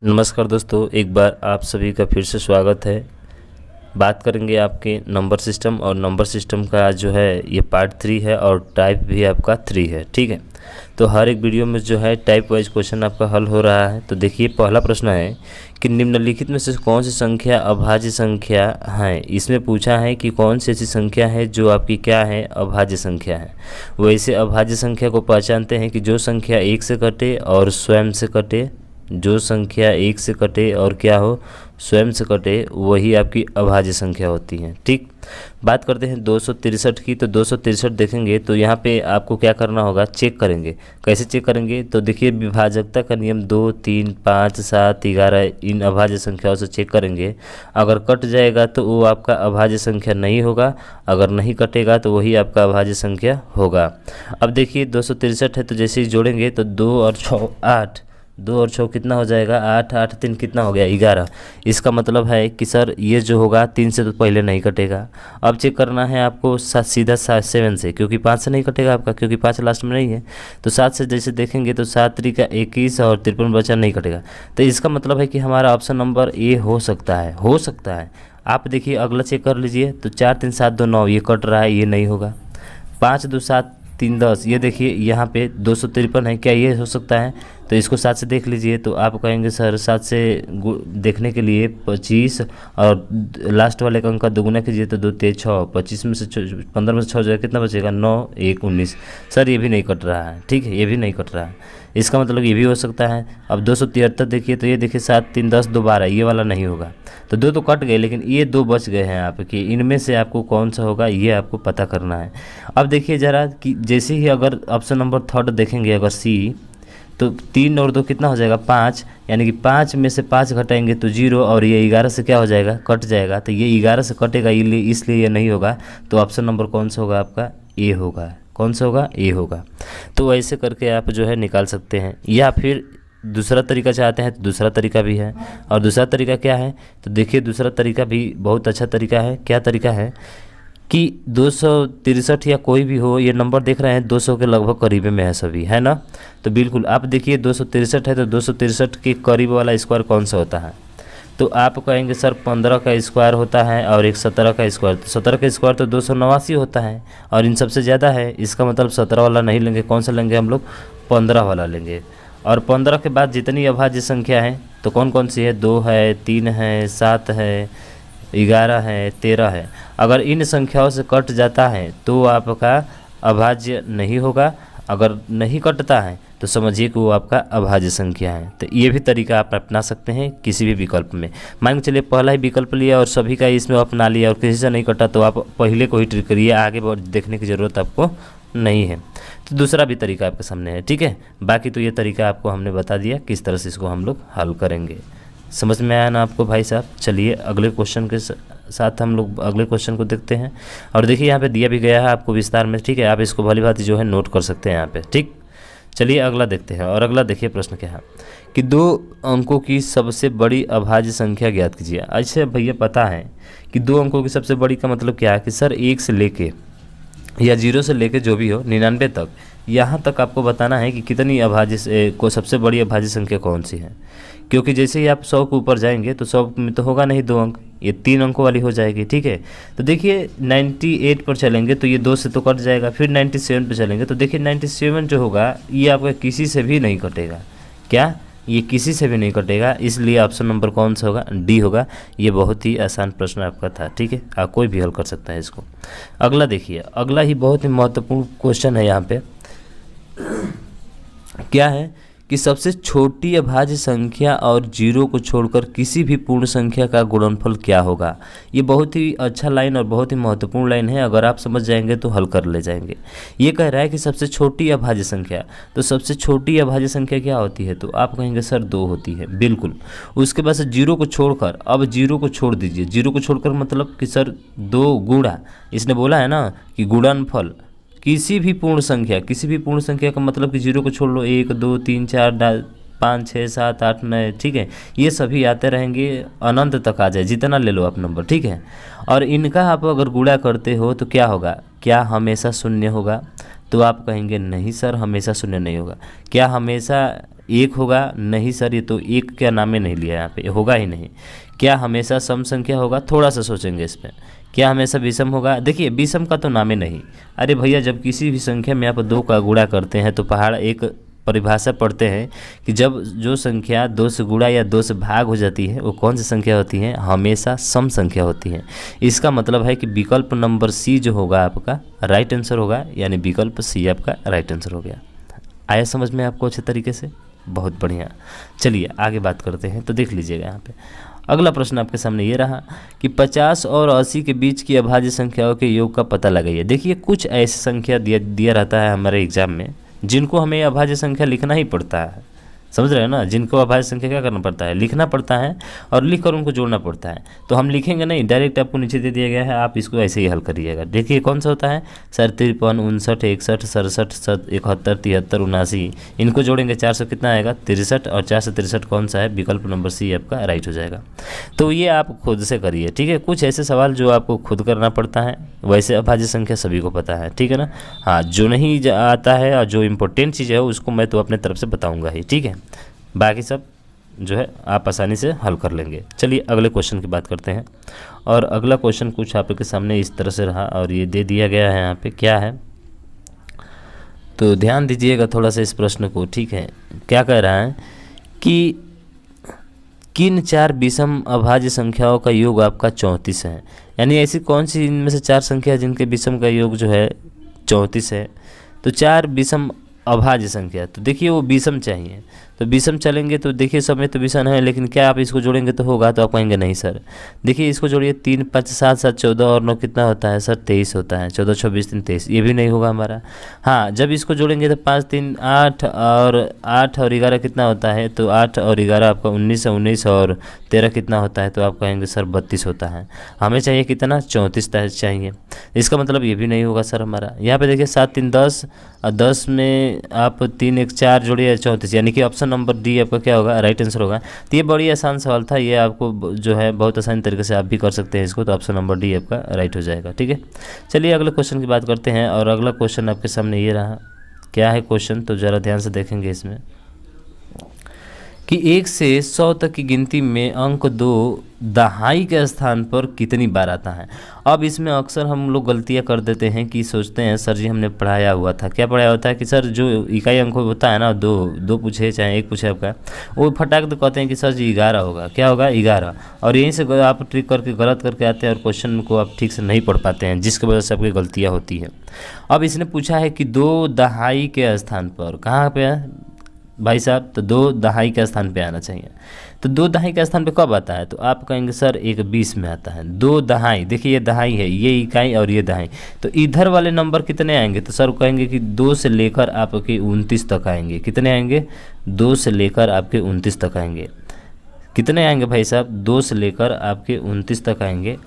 नमस्कार दोस्तों, एक बार आप सभी का फिर से स्वागत है। बात करेंगे आपके नंबर सिस्टम और नंबर सिस्टम का जो है ये पार्ट 3 है और टाइप भी आपका 3 है। ठीक है, तो हर एक वीडियो में जो है टाइप वाइज क्वेश्चन आपका हल हो रहा है। तो देखिए, पहला प्रश्न है कि निम्नलिखित में से कौन सी संख्या अभाज्य संख्या है। इसमें पूछा है कि कौन सी ऐसी संख्या है जो आपकी क्या है, अभाज्य संख्या है। वैसे अभाज्य संख्या को पहचानते हैं कि जो संख्या 1 से कटे और स्वयं से कटे, जो संख्या 1 से कटे और क्या हो, स्वयं से कटे, वही आपकी अभाज्य संख्या होती है। ठीक, बात करते हैं 263 की। तो 263 देखेंगे तो यहाँ पे आपको क्या करना होगा, चेक करेंगे। कैसे चेक करेंगे, तो देखिए विभाजकता का नियम 2, 3, 5, 7, 11 इन अभाज्य संख्याओं से चेक करेंगे। अगर कट जाएगा तो वो आपका अभाज्य संख्या नहीं होगा, अगर नहीं कटेगा तो वही आपका अभाज्य संख्या होगा। अब देखिए 263 है तो जैसे ही जोड़ेंगे तो 2 और 6 8, 2 और 6 कितना हो जाएगा, 8, 8 3 कितना हो गया, 11। इसका मतलब है कि सर ये जो होगा 3 से तो पहले नहीं कटेगा। अब चेक करना है आपको सीधा 7 से, क्योंकि 5 से नहीं कटेगा आपका, क्योंकि 5 लास्ट में नहीं है। तो 7 से जैसे देखेंगे तो 7 3 का 21 और 53 बचा, नहीं कटेगा। तो इसका मतलब है कि हमारा ऑप्शन नंबर ए हो सकता है, हो सकता है। आप देखिए अगला चेक कर लीजिए। तो 4 3 7 2 9 ये कट रहा है, ये नहीं होगा। 5 2 7 3 10, ये देखिए यहाँ पे 253 है, क्या ये हो सकता है? तो इसको 7 से देख लीजिए। तो आप कहेंगे सर 7 से देखने के लिए 25 और लास्ट वाले का अंक का दोगुना कीजिए तो 2 3 6, 25 में से 15 में से 6 जाएगा, कितना बचेगा, 9 1 19। सर ये भी नहीं कट रहा है। ठीक है, ये भी नहीं कट रहा है। इसका मतलब ये भी हो सकता है। अब 273 देखिए, तो ये देखिए 7 3 10 2 12, ये वाला नहीं होगा। तो 2 तो कट गए, लेकिन ये 2 बच गए हैं आपके। इनमें से आपको कौन सा होगा ये आपको पता करना है। अब देखिए ज़रा कि जैसे ही अगर ऑप्शन नंबर 3 देखेंगे, अगर सी, तो 3 और 2 कितना हो जाएगा, 5। यानी कि 5 में से 5 घटाएंगे तो 0, और ये 11 से क्या हो जाएगा, कट जाएगा। तो ये 11 से कटेगा, इसलिए ये नहीं होगा। तो ऑप्शन नंबर कौन सा होगा आपका, ए होगा। कौन सा होगा, ए होगा। तो ऐसे करके आप जो है निकाल सकते हैं। या फिर दूसरा तरीका चाहते हैं तो दूसरा तरीका भी है। और दूसरा तरीका क्या है, तो देखिए दूसरा तरीका भी बहुत अच्छा तरीका है। क्या तरीका है कि 263 या कोई भी हो, ये नंबर देख रहे हैं 200 के लगभग करीब में है सभी, है ना। तो बिल्कुल आप देखिए 263 है तो 263 के करीब वाला स्क्वायर कौन सा होता है। तो आप कहेंगे सर 15 का स्क्वायर होता है और एक 17 का स्क्वायर। तो 17 का स्क्वायर तो 289 होता है और इन सबसे ज़्यादा है। इसका मतलब 17 वाला नहीं लेंगे, कौन सा लेंगे हम लोग, 15 वाला लेंगे। और 15 के बाद जितनी अभाज्य संख्या है तो कौन कौन सी है, 2 है, 3 है, 7 है, 11 है, 13 है। अगर इन संख्याओं से कट जाता है तो आपका अभाज्य नहीं होगा। अगर नहीं कटता है तो समझिए कि वो आपका अभाज्य संख्या है। तो ये भी तरीका आप अपना सकते हैं किसी भी विकल्प में। मान के चलिए पहला ही विकल्प लिया और सभी का इसमें अपना लिया और किसी से नहीं कटा, तो आप पहले को ही ट्रिक करिए, आगे देखने की ज़रूरत आपको नहीं है। तो दूसरा भी तरीका आपके सामने है। ठीक है, बाकी तो ये तरीका आपको हमने बता दिया किस तरह से इसको हम लोग हल करेंगे। समझ में आया ना आपको भाई साहब। चलिए अगले क्वेश्चन के साथ हम लोग अगले क्वेश्चन को देखते हैं। और देखिए यहाँ पे दिया भी गया है आपको विस्तार में। ठीक है, आप इसको भली भांति जो है नोट कर सकते हैं यहाँ पे। ठीक, चलिए अगला देखते हैं। और अगला देखिए प्रश्न क्या है कि 2 अंकों की सबसे बड़ी अभाज्य संख्या ज्ञात कीजिए। अच्छा भैया, पता है कि 2 अंकों की सबसे बड़ी का मतलब क्या है कि सर 1 से लेके या 0 से लेके जो भी हो 99 तक, यहाँ तक आपको बताना है कि कितनी अभाज्य को सबसे बड़ी अभाज्य संख्या कौन सी है। क्योंकि जैसे ही आप 100 के ऊपर जाएंगे तो 100 में तो होगा नहीं 2 अंक, ये 3 अंकों वाली हो जाएगी। ठीक है, तो देखिए 98 पर चलेंगे तो ये 2 से तो कट जाएगा। फिर 97 पर चलेंगे तो देखिए 97 जो होगा ये आपका किसी से भी नहीं कटेगा। क्या, ये किसी से भी नहीं कटेगा। इसलिए ऑप्शन नंबर कौन सा होगा, डी होगा। ये बहुत ही आसान प्रश्न आपका था। ठीक है, आप कोई भी हल कर सकता है इसको। अगला देखिए, अगला ही बहुत ही महत्वपूर्ण क्वेश्चन है यहाँ पे। क्या है कि सबसे छोटी अभाज्य संख्या और 0 को छोड़कर किसी भी पूर्ण संख्या का गुणनफल क्या होगा। ये बहुत ही अच्छा लाइन और बहुत ही महत्वपूर्ण लाइन है। अगर आप समझ जाएंगे तो हल कर ले जाएंगे। ये कह रहा है कि सबसे छोटी अभाज्य संख्या, तो सबसे छोटी अभाज्य संख्या क्या होती है, तो आप कहेंगे सर 2 होती है। बिल्कुल। उसके बाद से 0 को छोड़कर, अब 0 को छोड़ दीजिए। 0 को छोड़कर मतलब कि सर 2 गुणा, इसने बोला है ना कि गुणनफल किसी भी पूर्ण संख्या, किसी भी पूर्ण संख्या का मतलब कि 0 को छोड़ लो, 1 2 3 4 5 6 7 8 9। ठीक है, ये सभी आते रहेंगे, अनंत तक आ जाए, जितना ले लो आप नंबर। ठीक है, और इनका आप अगर गुणा करते हो तो क्या होगा, क्या हमेशा शून्य होगा? तो आप कहेंगे नहीं सर हमेशा शून्य नहीं होगा। क्या हमेशा एक होगा? नहीं सर, ये तो एक क्या नाम ही नहीं लिया यहाँ पे, होगा ही नहीं। क्या हमेशा सम संख्या होगा? थोड़ा सा सोचेंगे इस पर। क्या हमेशा विषम होगा? देखिए विषम का तो नाम ही नहीं। अरे भैया, जब किसी भी संख्या में आप 2 का गुणा करते हैं तो पहाड़ एक परिभाषा पढ़ते हैं कि जब जो संख्या 2 से गुणा या 2 से भाग हो जाती है वो कौन सी संख्या होती है? हमेशा सम संख्या होती है। इसका मतलब है कि विकल्प नंबर सी जो होगा आपका राइट आंसर होगा, यानी विकल्प सी आपका राइट आंसर हो गया। आया समझ में आपको अच्छे तरीके से? बहुत बढ़िया। चलिए आगे बात करते हैं। तो देख लीजिएगा यहाँ पे अगला प्रश्न आपके सामने ये रहा कि 50 और 80 के बीच की अभाज्य संख्याओं के योग का पता लगाइए। देखिए कुछ ऐसी संख्या दिया रहता है हमारे एग्जाम में जिनको हमें अभाज्य संख्या लिखना ही पड़ता है, समझ रहे हैं ना, जिनको अभाज्य संख्या क्या करना पड़ता है? लिखना पड़ता है और लिख कर उनको जोड़ना पड़ता है। तो हम लिखेंगे नहीं, डायरेक्ट आपको नीचे दे दिया गया है, आप इसको ऐसे ही हल करिएगा। देखिए कौन सा होता है सर? 53, 59, 61, 67, 71, 73, 79, इनको जोड़ेंगे 400 कितना आएगा? 63, और 4 से 63 कौन सा है? विकल्प नंबर सी आपका राइट हो जाएगा। तो ये आप खुद से करिए, ठीक है। कुछ ऐसे सवाल जो आपको खुद करना पड़ता है, वैसे अभाज्य संख्या सभी को पता है, ठीक है ना। हाँ, जो नहीं आता है और जो इम्पोर्टेंट चीज़ है उसको मैं तो अपने तरफ से बताऊँगा ही, ठीक है। बाकी सब जो है आप आसानी से हल कर लेंगे। चलिए अगले क्वेश्चन की बात करते हैं। और अगला क्वेश्चन कुछ आपके सामने इस तरह से रहा और ये दे दिया गया है यहाँ पे, क्या है तो ध्यान दीजिएगा थोड़ा सा इस प्रश्न को, ठीक है। क्या कह रहा है कि किन 4 विषम अभाज्य संख्याओं का योग आपका 34 है? यानी ऐसी कौन सी इनमें से 4 संख्या है जिनके विषम का योग जो है 34 है? तो 4 विषम अभाज्य संख्या, तो देखिए वो विषम चाहिए, तो विषम चलेंगे तो देखिए सब में तो विषम है, लेकिन क्या आप इसको जोड़ेंगे तो होगा? तो आप कहेंगे नहीं सर। देखिए इसको जोड़िए, 3, 5, 7, 7, 14 और 9 कितना होता है सर? 23 होता है। 14, 24, 3, 23, ये भी नहीं होगा हमारा। हाँ, जब इसको जोड़ेंगे तो 5, 3, 8 और 8 और 11 कितना होता है? तो 8 और 11 आपका 19 है, 19 और 13 कितना होता है? तो आप कहेंगे सर 32 होता है। हमें चाहिए कितना? 34 चाहिए। इसका मतलब ये भी नहीं होगा सर हमारा। यहाँ पे देखिए 7, 3, 10 और 10 में आप 3, 1, 4 जोड़िए 34, यानी कि ऑप्शन नंबर डी आपका क्या होगा? राइट आंसर होगा। तो ये बड़ी आसान सवाल था, ये आपको जो है बहुत आसान तरीके से आप भी कर सकते हैं इसको, तो ऑप्शन नंबर डी आपका राइट हो जाएगा, ठीक है। चलिए अगले क्वेश्चन की बात करते हैं। और अगला क्वेश्चन आपके सामने ये रहा, क्या है क्वेश्चन तो ज़रा ध्यान से देखेंगे इसमें कि 1 से 100 तक की गिनती में अंक 2 दहाई के स्थान पर कितनी बार आता है? अब इसमें अक्सर हम लोग गलतियां कर देते हैं कि सोचते हैं सर जी हमने पढ़ाया हुआ था। क्या पढ़ाया होता है कि सर जो इकाई अंक होता है ना, दो पूछे चाहे एक पूछे आपका, वो फटाक तो कहते हैं कि सर जी 11 होगा। क्या होगा? 11। और यहीं से आप ट्रिक करके गलत करके आते हैं और क्वेश्चन को आप ठीक से नहीं पढ़ पाते हैं, जिसकी वजह से आपकी गलतियाँ होती हैं। अब इसने पूछा है कि 2 दहाई के स्थान पर, कहाँ पे है भाई साहब? तो 2 दहाई के स्थान पे आना चाहिए। तो 2 दहाई के स्थान पे कब आता है? तो आप कहेंगे सर 1 20 में आता है। 2 दहाई, देखिए ये दहाई है, ये इकाई और ये दहाई, तो इधर वाले नंबर कितने आएंगे? तो सर कहेंगे कि 2 से लेकर आपके 29 तक आएंगे। कितने आएंगे? 2 से लेकर आपके 29 तक आएंगे। कितने आएंगे भाई साहब? 2 से लेकर आपके 29 तक आएंगे।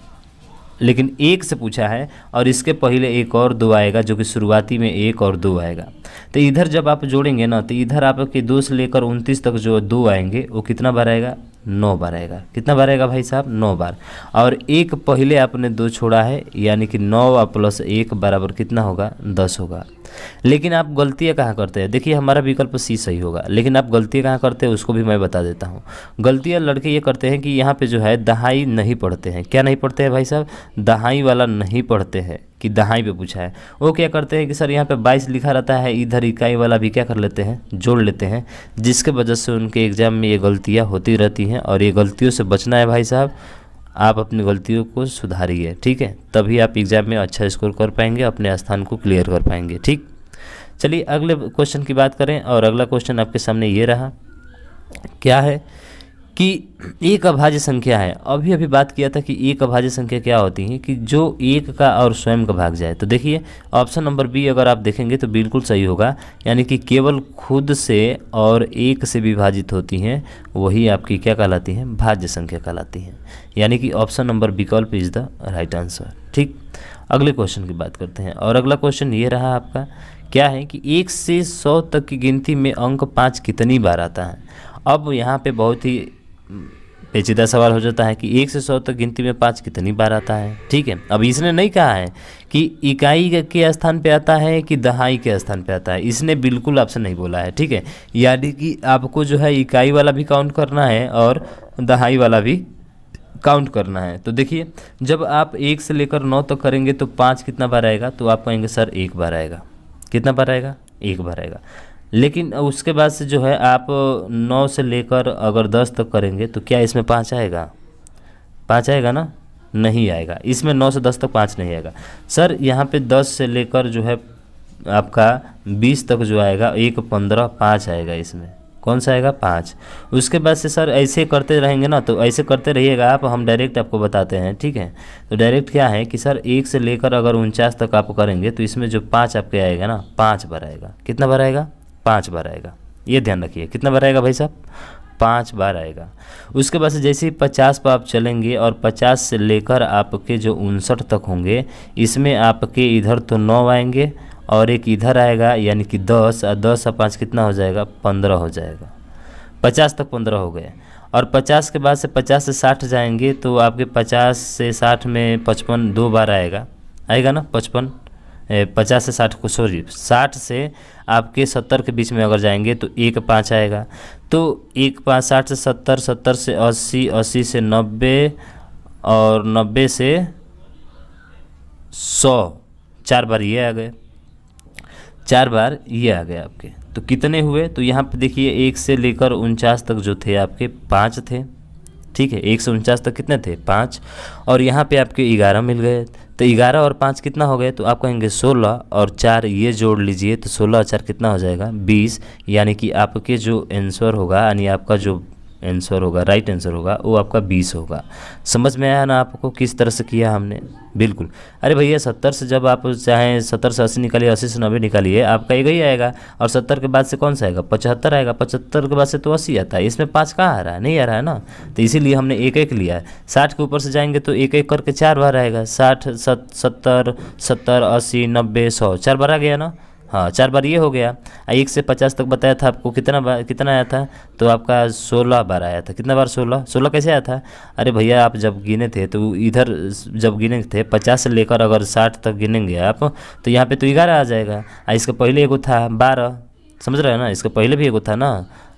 लेकिन 1 से पूछा है और इसके पहले 1 और 2 आएगा, जो कि शुरुआती में 1 और 2 आएगा। तो इधर जब आप जोड़ेंगे ना, तो इधर आपके 2 से लेकर 29 तक जो 2 आएंगे वो कितना बार आएगा? 9 बार आएगा। कितना बार आएगा भाई साहब? 9 बार। और 1 पहले आपने 2 छोड़ा है, यानी कि 9 + 1 बराबर कितना होगा? 10 होगा। लेकिन आप गलतियाँ कहाँ करते हैं? देखिए हमारा विकल्प सी सही होगा, लेकिन आप गलतियाँ कहाँ करते हैं उसको भी मैं बता देता हूँ। गलतियाँ लड़के ये करते हैं कि यहाँ पे जो है दहाई नहीं पढ़ते हैं। क्या नहीं पढ़ते हैं भाई साहब? दहाई वाला नहीं पढ़ते हैं, कि दहाई पे पूछा है। वो क्या करते हैं कि सर यहाँ पे 22 लिखा रहता है, इधर इकाई वाला भी क्या कर लेते हैं? जोड़ लेते हैं, जिसके वजह से उनके एग्जाम में ये गलतियाँ होती रहती हैं। और ये गलतियों से बचना है भाई साहब, आप अपनी गलतियों को सुधारिए, ठीक है। तभी आप एग्ज़ाम में अच्छा स्कोर कर पाएंगे, अपने स्थान को क्लियर कर पाएंगे, ठीक। चलिए अगले क्वेश्चन की बात करें। और अगला क्वेश्चन आपके सामने ये रहा, क्या है कि एक अभाज्य संख्या है। अभी बात किया था कि एक अभाज्य संख्या क्या होती है, कि जो 1 का और स्वयं का भाग जाए। तो देखिए ऑप्शन नंबर बी अगर आप देखेंगे तो बिल्कुल सही होगा, यानी कि केवल खुद से और 1 से विभाजित होती हैं, वही आपकी क्या कहलाती हैं? भाज्य संख्या कहलाती हैं। यानी कि ऑप्शन नंबर विकल्प इज द राइट आंसर, ठीक। अगले क्वेश्चन की बात करते हैं। और अगला क्वेश्चन ये रहा आपका, क्या है कि 1 से 100 तक की गिनती में अंक 5 कितनी बार आता है? अब यहाँ पे बहुत ही पेचीदा सवाल हो जाता है कि 1 से 100 तक गिनती में 5 कितनी बार आता है। ठीक है, अब इसने नहीं कहा है कि इकाई के स्थान पे आता है कि दहाई के स्थान पे आता है, इसने बिल्कुल आपसे नहीं बोला है। ठीक है, यानी कि आपको जो है इकाई वाला भी काउंट करना है और दहाई वाला भी काउंट करना है। तो देखिए, जब आप 1 से लेकर 9 तक करेंगे तो 5 कितना बार आएगा, तो आप कहेंगे सर 1 बार आएगा। कितना बार आएगा? 1 बार आएगा। लेकिन उसके बाद से जो है आप 9 से लेकर अगर 10 तक करेंगे तो क्या इसमें 5 आएगा? 5 आएगा ना? नहीं आएगा। इसमें 9 से 10 तक 5 नहीं आएगा। सर यहाँ पे 10 से लेकर जो है आपका 20 तक जो आएगा 1 15 5 आएगा। इसमें कौन सा आएगा? 5। उसके बाद से सर ऐसे करते रहेंगे ना, तो ऐसे करते रहिएगा आप, हम डायरेक्ट आपको बताते हैं। ठीक है, तो डायरेक्ट क्या है कि सर 1 से लेकर अगर 49 तक आप करेंगे तो इसमें जो 5 आपके आएगा ना, 5 बार आएगा। कितना बार आएगा? 5 बार आएगा। ये ध्यान रखिए, कितना बार आएगा भाई साहब? 5 बार आएगा। उसके बाद से जैसे ही 50 पर आप चलेंगे और 50 से लेकर आपके जो 59 तक होंगे, इसमें आपके इधर तो 9 आएंगे और एक इधर आएगा, यानी कि 10 और 10 और 5 कितना हो जाएगा? 15 हो जाएगा। 50 तक 15 हो गए। और 50 के बाद से 50 से 60 जाएंगे तो आपके 50 से 60 में 55 2 बार आएगा। आएगा ना 55? 50 से 60 को, सॉरी 60 से आपके 70 के बीच में अगर जाएंगे तो 1 5 आएगा। तो 1 5 60 से 70, 70 से 80, 80 से 90 और 90 से 100, 4 बार ये आ गए, 4 बार ये आ गए आपके। तो कितने हुए? तो यहाँ पे देखिए 1 से लेकर 49 तक जो थे आपके 5 थे। ठीक है, 1 से 49 तक कितने थे? 5। और यहाँ पे आपके 11 मिल गए। तो 11 और 5 कितना हो गए? तो आप कहेंगे 16 और 4 ये जोड़ लीजिए तो 16 और 4 कितना हो जाएगा? 20। यानी कि आपके जो आंसर होगा, यानी आपका जो आंसर होगा, राइट आंसर होगा, वो आपका 20 होगा। समझ में आया ना आपको किस तरह से किया हमने? बिल्कुल। अरे भैया 70 से जब आप चाहें 70 से 80 निकालिए, 80 से 90 निकालिए, आपका एक ही आएगा। और 70 के बाद से कौन सा आएगा? 75 आएगा। 75 के बाद से तो 80 आता है। इसमें 5 कहाँ आ रहा है? नहीं आ रहा है ना, तो इसीलिए हमने एक एक लिया है। 60 के ऊपर से जाएंगे तो एक एक करके 4 बार आएगा। 60 70 70 80 90 100, 4 बार आ गया ना। हाँ, 4 बार ये हो गया। 1 से 50 तक बताया था आपको, कितना आया था? तो आपका 16 बार आया था। कितना बार? 16। 16 कैसे आया था? अरे भैया आप जब गिने थे तो इधर जब गिने थे 50 से लेकर अगर 60 तक गिनेंगे आप तो यहाँ पे तो 11 आ जाएगा। इसका पहले एगो था 12, समझ रहे हैं ना? इसका पहले भी एगो था ना,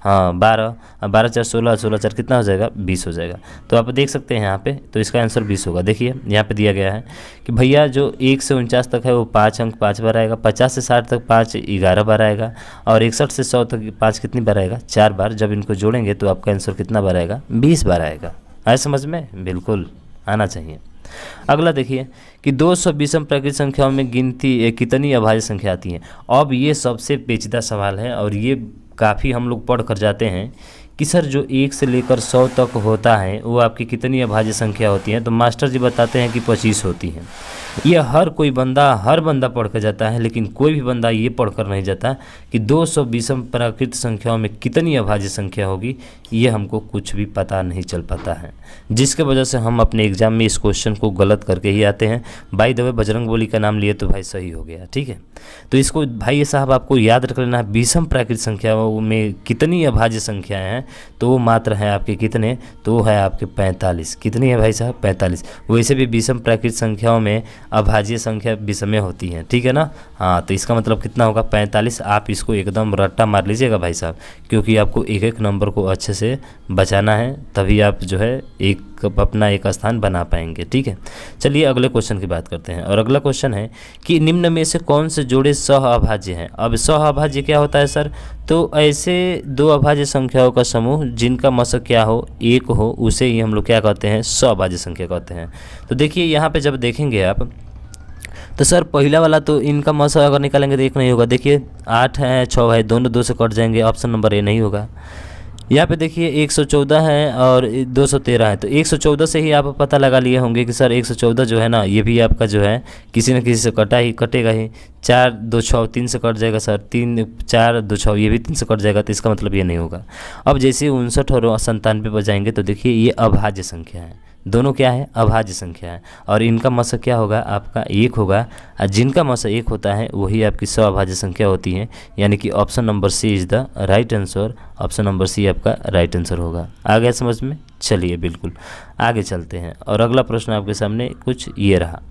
हाँ 12, 12 4 16, 16 4 कितना हो जाएगा? 20 हो जाएगा। तो आप देख सकते हैं यहाँ पे, तो इसका आंसर 20 होगा। देखिए यहाँ पे दिया गया है कि भैया जो 1 से 49 तक है वो 5 अंक 5 बार आएगा। 50 से 60 तक 5 11 बार आएगा। और 61 से 100 तक 5 कितनी बार आएगा? 4 बार। जब इनको जोड़ेंगे तो आपका आंसर कितना बार आएगा? 20 बार आएगा। आए समझ में? बिल्कुल आना चाहिए। अगला देखिए कि 200 विषम प्राकृतिक संख्याओं में गिनती कितनी अभाज्य संख्या आती है। अब ये सबसे पेचीदा सवाल है और ये काफ़ी हम लोग पढ़ कर जाते हैं कि सर जो 1 से लेकर 100 तक होता है वो आपकी कितनी अभाज्य संख्या होती है। तो मास्टर जी बताते हैं कि 25 होती है। ये हर बंदा पढ़ कर जाता है, लेकिन कोई भी बंदा ये पढ़ कर नहीं जाता कि 200 विषम प्राकृतिक संख्याओं में कितनी अभाज्य संख्या होगी। ये हमको कुछ भी पता नहीं चल पाता है, जिसके वजह से हम अपने एग्जाम में इस क्वेश्चन को गलत करके ही आते हैं। बाय द वे बजरंगबली का नाम लिए तो भाई सही हो गया। ठीक है, तो इसको भाई साहब आपको याद रख लेना है। विषम प्राकृतिक संख्याओं में कितनी अभाज्य संख्याएँ हैं, तो वो मात्र हैं आपके कितने? तो वो है आपके 45। कितनी है भाई साहब? 45। वैसे भी विषम प्राकृतिक संख्याओं में अभाज्य संख्या विषम होती हैं। ठीक है ना? हाँ, तो इसका मतलब कितना होगा? 45। आप इसको एकदम रट्टा मार लीजिएगा भाई साहब, क्योंकि आपको एक एक नंबर को अच्छे से बचाना है, तभी आप जो है अपना एक स्थान बना पाएंगे। ठीक है, चलिए अगले क्वेश्चन की बात करते हैं। और अगला क्वेश्चन है कि निम्न में से कौन से जोड़े सह अभाज्य हैं। अब सह अभाज्य क्या होता है सर? तो ऐसे दो अभाज्य संख्याओं का समूह जिनका मशक क्या हो? 1 हो, उसे ही हम लोग क्या कहते हैं? सहअभाज्य संख्या कहते हैं। तो देखिए यहाँ पे जब देखेंगे आप तो सर पहला वाला तो इनका मशक अगर निकालेंगे तो 1 नहीं होगा। देखिए 8 है 6 है, दोनों 2 से कट जाएंगे, ऑप्शन नंबर ए नहीं होगा। यहाँ पे देखिए 114 है और 213 है, तो 114 से ही आप पता लगा लिए होंगे कि सर 114 जो है ना, ये भी आपका जो है किसी न किसी से कटेगा ही। 4 2 6 3 से कट जाएगा सर, 3 4 2 6 ये भी 3 से कट जाएगा, तो इसका मतलब ये नहीं होगा। अब जैसे 59 और 97 पर जाएंगे तो देखिए ये अभाज्य संख्या है। दोनों क्या है, अभाज्य संख्या है, और इनका मसा क्या होगा आपका 1 होगा, और जिनका मसा 1 होता है वही आपकी सअभाज्य संख्या होती है, यानी कि option number C is the right answer. Option number C आपका राइट आंसर होगा। आ गया समझ में? चलिए बिल्कुल आगे चलते हैं, और अगला प्रश्न आपके सामने कुछ ये रहा।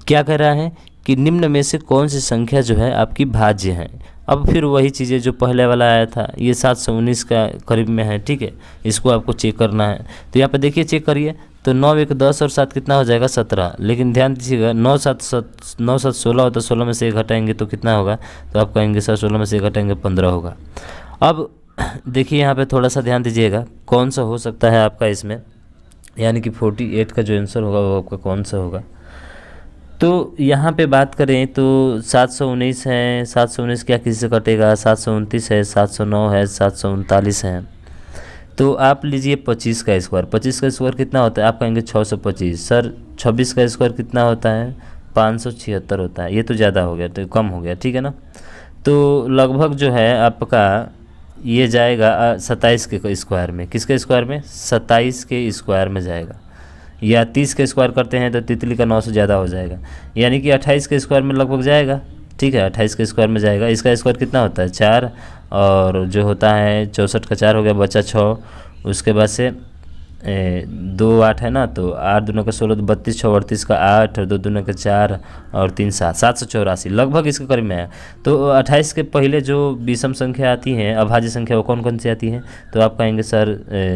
क्या कह रहा है कि निम्न में से कौन सी संख्या जो है आपकी भाज्य है। अब फिर वही चीज़ें जो पहले वाला आया था, ये 719 का करीब में है, ठीक है, इसको आपको चेक करना है। तो यहाँ पे देखिए, चेक करिए, तो 9 1 10 और 7 कितना हो जाएगा 17, लेकिन ध्यान दीजिएगा 9 7 16 होता, 16 में से 1 घटाएंगे तो कितना होगा, तो आप कहेंगे सर 16 में से 1 घटाएंगे 15 होगा। अब देखिए यहाँ पे थोड़ा सा ध्यान दीजिएगा, कौन सा हो सकता है आपका इसमें, यानी कि 48 का जो आंसर होगा वो आपका कौन सा होगा। तो यहाँ पे बात करें तो 719 है, 719 क्या किसी से कटेगा, 729 है, 709 है, 739 है। तो आप लीजिए 25 का स्क्वायर, 25 का स्क्वायर कितना होता है, आप कहेंगे 625। सर 26 का स्क्वायर कितना होता है, 576 होता है। ये तो ज़्यादा हो गया, तो कम हो गया, ठीक है ना। तो लगभग जो है आपका ये जाएगा 27 के स्क्वायर में। किसके स्क्वायर में, 27 के स्क्वायर में जाएगा, या 30 के स्क्वायर करते हैं तो तितली का 9 से ज़्यादा हो जाएगा, यानी कि 28 के स्क्वायर में लगभग जाएगा, ठीक है, 28 के स्क्वायर में जाएगा। इसका स्क्वायर कितना होता है 4, और जो होता है 64 का 4 हो गया, बचा 6, उसके बाद से 2 8 है ना, तो 8 दूना का 16, 32 6 38 का 8, और 2 दूना का 4 और 3 7, 784 लगभग इसके करीब में है। तो 28 के पहले जो विषम संख्या आती हैं, अभाज्य संख्या, वो कौन कौन सी आती हैं, तो आप कहेंगे सर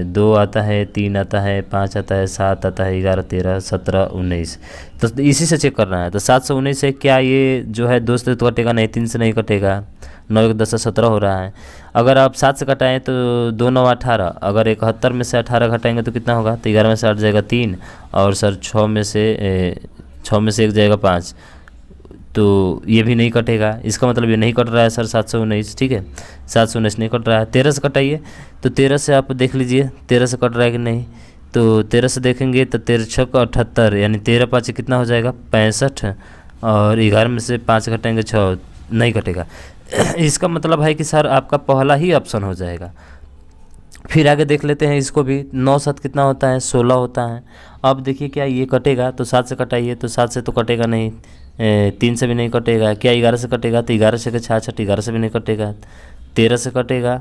2 आता है, 3 आता है, 5 आता है, 7 आता है, 11 13 17 19। तो इसी से चेक करना है। तो 719 से क्या ये जो है 2 से तो कटेगा नहीं, 3 से नहीं कटेगा, 9 1 10 17 हो रहा है। अगर आप 7 से घटाएँ तो 2 9 18, अगर 71 में से 18 घटाएंगे तो कितना होगा, तो 11 में से 8 जाएगा 3, और सर 6 में से 1 जाएगा 5, तो ये भी नहीं कटेगा। इसका मतलब ये नहीं कट रहा है सर 719, ठीक है, 719 नहीं कट रहा है। 13 से कटाइए, तो 13 से आप देख लीजिए 13 से कट रहा है कि नहीं। तो 13 से देखेंगे तो 13 6 78, यानी 13 5 कितना हो जाएगा 65, और 11 में से 5 घटाएंगे 6, नहीं कटेगा। इसका मतलब है कि सर आपका पहला ही ऑप्शन हो जाएगा। फिर आगे देख लेते हैं इसको भी, 9 7 कितना होता है 16 होता है। अब देखिए क्या ये कटेगा, तो 7 से कटाइए, तो 7 से तो कटेगा नहीं, 3 से भी नहीं कटेगा। क्या 11 से कटेगा, तो 11 से 66, 11 से भी नहीं कटेगा। 13 से कटेगा,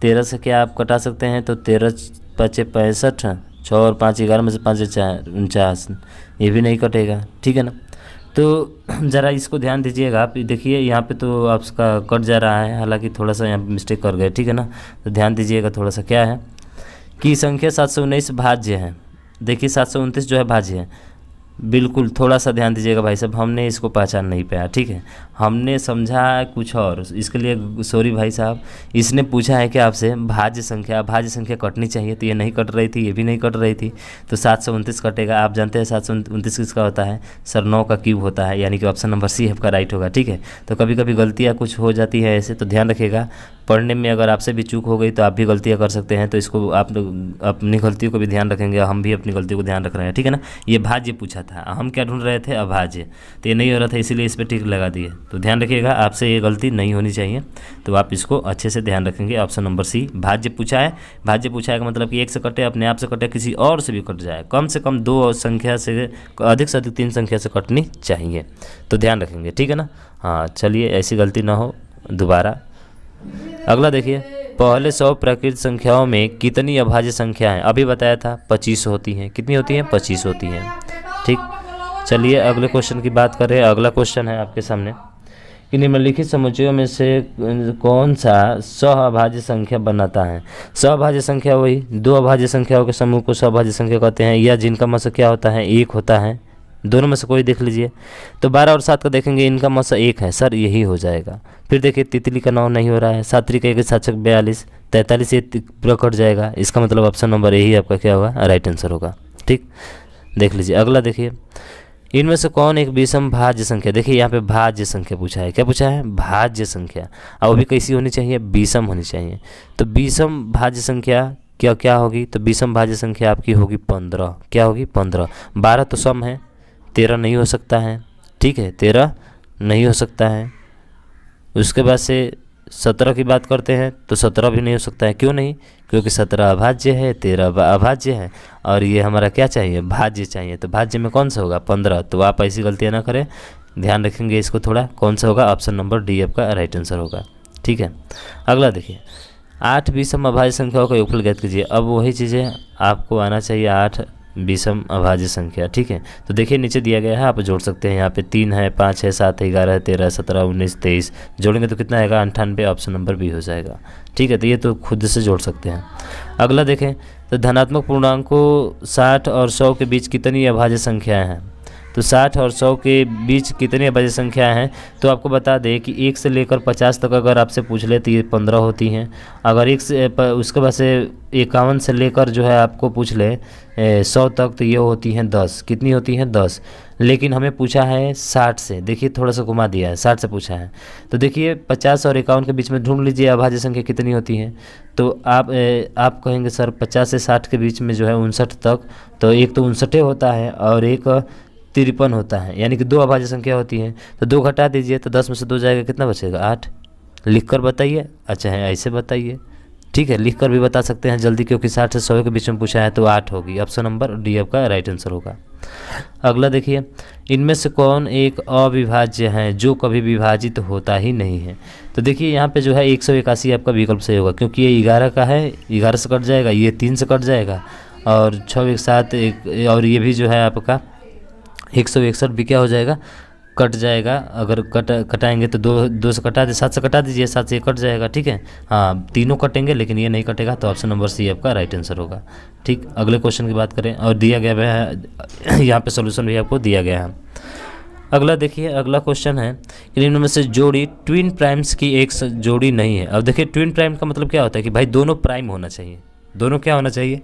13 से क्या आप कटा सकते हैं, तो 13 5 65, 6 और 5 11 में से 5 49, ये भी नहीं कटेगा, ठीक है ना। तो ज़रा इसको ध्यान दीजिएगा आप, देखिए यहाँ पे तो आपका कट जा रहा है, हालांकि थोड़ा सा यहाँ पे मिस्टेक कर गए, ठीक है ना। तो ध्यान दीजिएगा थोड़ा सा, क्या है कि संख्या 719 भाज्य है। देखिए 729 जो है भाज्य है, बिल्कुल थोड़ा सा ध्यान दीजिएगा भाई साहब, हमने इसको पहचान नहीं पाया, ठीक है, हमने समझा कुछ और, इसके लिए सॉरी भाई साहब। इसने पूछा है कि आपसे भाज्य संख्या कटनी चाहिए, तो ये नहीं कट रही थी, ये भी नहीं कट रही थी, तो 729 कटेगा। आप जानते हैं 729 किसका होता है, सर 9 का क्यूब होता है, यानी कि ऑप्शन नंबर सी आपका राइट होगा, ठीक है। तो कभी कभी गलतियाँ कुछ हो जाती है ऐसे, तो ध्यान रखिएगा। पढ़ने में अगर आपसे भी चूक हो गई तो आप भी गलतियाँ कर सकते हैं, तो इसको आप लोग अपनी गलतियों को भी ध्यान रखेंगे, हम भी अपनी गलतियों को ध्यान रख रहे हैं, ठीक है ना। ये भाज्य पूछा था, हम क्या ढूंढ रहे थे, अभाज्य, तो ये नहीं हो रहा था, इसीलिए इस पर टिक लगा दिए। तो ध्यान रखिएगा, आपसे ये गलती नहीं होनी चाहिए, तो आप इसको अच्छे से ध्यान रखेंगे। ऑप्शन नंबर सी भाज्य पूछा है। भाज्य पूछा है का मतलब कि 1 से कटे, अपने आप से कटे, किसी और से भी कट जाए, कम से कम 2 संख्या से अधिक 3 संख्या से कटनी चाहिए, तो ध्यान रखेंगे, ठीक है ना। हाँ चलिए, ऐसी गलती ना हो दोबारा। अगला देखिए, पहले 100 प्राकृत संख्याओं में कितनी अभाज्य संख्या है, अभी बताया था 25 होती हैं। कितनी होती हैं, 25 होती हैं, ठीक। चलिए अगले क्वेश्चन की बात करें। अगला क्वेश्चन है आपके सामने कि निम्नलिखित समुच्चयों में से कौन सा सहअभाज्य संख्या बनाता है। सहअभाज्य संख्या वही 2 अभाज्य संख्याओं के समूह को सहअभाज्य संख्या कहते हैं, या जिनका मसा क्या होता है 1 होता है। दोनों में से कोई देख लीजिए, तो 12 और 7 का देखेंगे, इनका मसा 1 है, सर यही हो जाएगा। फिर देखिए तितली का 9 नहीं हो रहा है, 7 3 1 7 42, 43 ये पूरा कट जाएगा, इसका मतलब ऑप्शन नंबर यही आपका क्या होगा, राइट आंसर होगा, ठीक। देख लीजिए अगला, देखिए इनमें से कौन एक विषम भाज्य संख्या। देखिए यहाँ पे भाज्य संख्या पूछा है, क्या पूछा है, भाज्य संख्या, और वो भी कैसी होनी चाहिए, विषम होनी चाहिए। तो विषम भाज्य संख्या क्या होगी, तो विषम भाज्य संख्या आपकी होगी 15। क्या होगी, 15। 12 तो सम है, 13 नहीं हो सकता है, ठीक है, 13 नहीं हो सकता है। उसके बाद से 17 की बात करते हैं तो 17 भी नहीं हो सकता है। क्यों नहीं? क्योंकि 17 अभाज्य है, 13 अभाज्य है, और ये हमारा क्या चाहिए? भाज्य चाहिए। तो भाज्य में कौन सा होगा? 15। तो आप ऐसी गलतियाँ ना करें, ध्यान रखेंगे इसको थोड़ा। कौन सा होगा? ऑप्शन नंबर डी आपका राइट आंसर होगा। ठीक है, अगला देखिए, 8 विषम अभाज्य संख्याओं का योगफल ज्ञात कीजिए। अब वही चीज़ें आपको आना चाहिए, 8 विषम अभाज्य संख्या। ठीक है, तो देखिए नीचे दिया गया है, आप जोड़ सकते हैं। यहाँ पे 3 है, 5 है, 7 है, 11 है, 13, 17, 19, 23 जोड़ेंगे तो कितना आएगा? 98। ऑप्शन नंबर बी हो जाएगा। ठीक है, तो ये तो खुद से जोड़ सकते हैं। अगला देखें, तो धनात्मक पूर्णांकों 60 और 100 के बीच कितनी अभाज्य संख्याएँ हैं? तो 60 और 100 के बीच कितनी अभाज्य संख्या हैं? तो आपको बता दें कि 1 से लेकर 50 तक अगर आपसे पूछ ले तो ये 15 होती हैं। अगर उसके बाद से 51 से लेकर जो है आपको पूछ ले 100 तक तो ये होती हैं 10। कितनी होती हैं? 10। लेकिन हमें पूछा है 60 से, देखिए थोड़ा सा घुमा दिया है, 60 से पूछा है। तो देखिए 50 और 51 के बीच में ढूंढ लीजिए अभाज्य संख्या कितनी होती हैं। तो आप कहेंगे सर 50 से 60 के बीच में जो है 59 तक, तो एक तो 59 होता है और एक 53 होता है, यानी कि 2 अभाज्य संख्या होती हैं। तो 2 घटा दीजिए तो 10 में से 2 जाएगा, कितना बचेगा? 8। लिख कर बताइए। अच्छा है, ऐसे बताइए। ठीक है, लिख कर भी बता सकते हैं जल्दी, क्योंकि 60 से 100 के बीच में पूछा है तो 8 होगी। ऑप्शन नंबर डी आपका राइट आंसर होगा। अगला देखिए, इनमें से कौन एक अविभाज्य है जो कभी विभाजित होता ही नहीं है? तो देखिए यहाँ पे जो है 181 आपका विकल्प सही होगा, क्योंकि ये 11 का है, 11 से कट जाएगा, ये 3 से कट जाएगा, और 6 एक 7 एक, और ये भी जो है आपका 161 भी क्या हो जाएगा? कट जाएगा। अगर कटाएंगे तो 2 से कटा दे, 7 से कटा दीजिए, 7 से ये कट जाएगा। ठीक है, हाँ तीनों कटेंगे लेकिन ये नहीं कटेगा, तो ऑप्शन नंबर सी आपका राइट आंसर होगा। ठीक, अगले क्वेश्चन की बात करें, और दिया गया है यहाँ पे सोल्यूशन भी आपको दिया गया है। अगला देखिए, अगला क्वेश्चन है कि इनमें में से जोड़ी ट्विन प्राइम्स की एक जोड़ी नहीं है। अब देखिए ट्विन प्राइम का मतलब क्या होता है कि भाई दोनों प्राइम होना चाहिए, दोनों क्या होना चाहिए?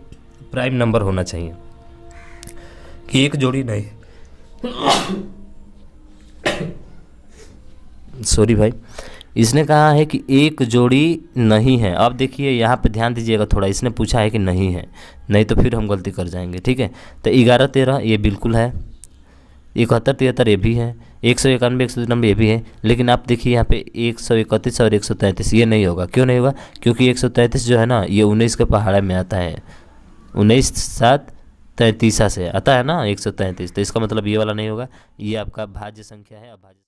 प्राइम नंबर होना चाहिए, कि एक जोड़ी नहीं। सॉरी भाई, इसने कहा है कि एक जोड़ी नहीं है। अब देखिए यहाँ पे ध्यान दीजिएगा थोड़ा, इसने पूछा है कि नहीं है, नहीं तो फिर हम गलती कर जाएंगे। ठीक है, तो 11, 13 ये बिल्कुल है, 71, 73 ये भी है, 191, 193 ये भी है। लेकिन आप देखिए यहाँ पे 131 और 133 ये नहीं होगा। क्यों नहीं होगा? क्योंकि 133 जो है ना ये 19 के पहाड़े में आता है, 19 7 33 से आता है ना 133, तो इसका मतलब ये वाला नहीं होगा। ये आपका भाज्य संख्या है। अभाज्य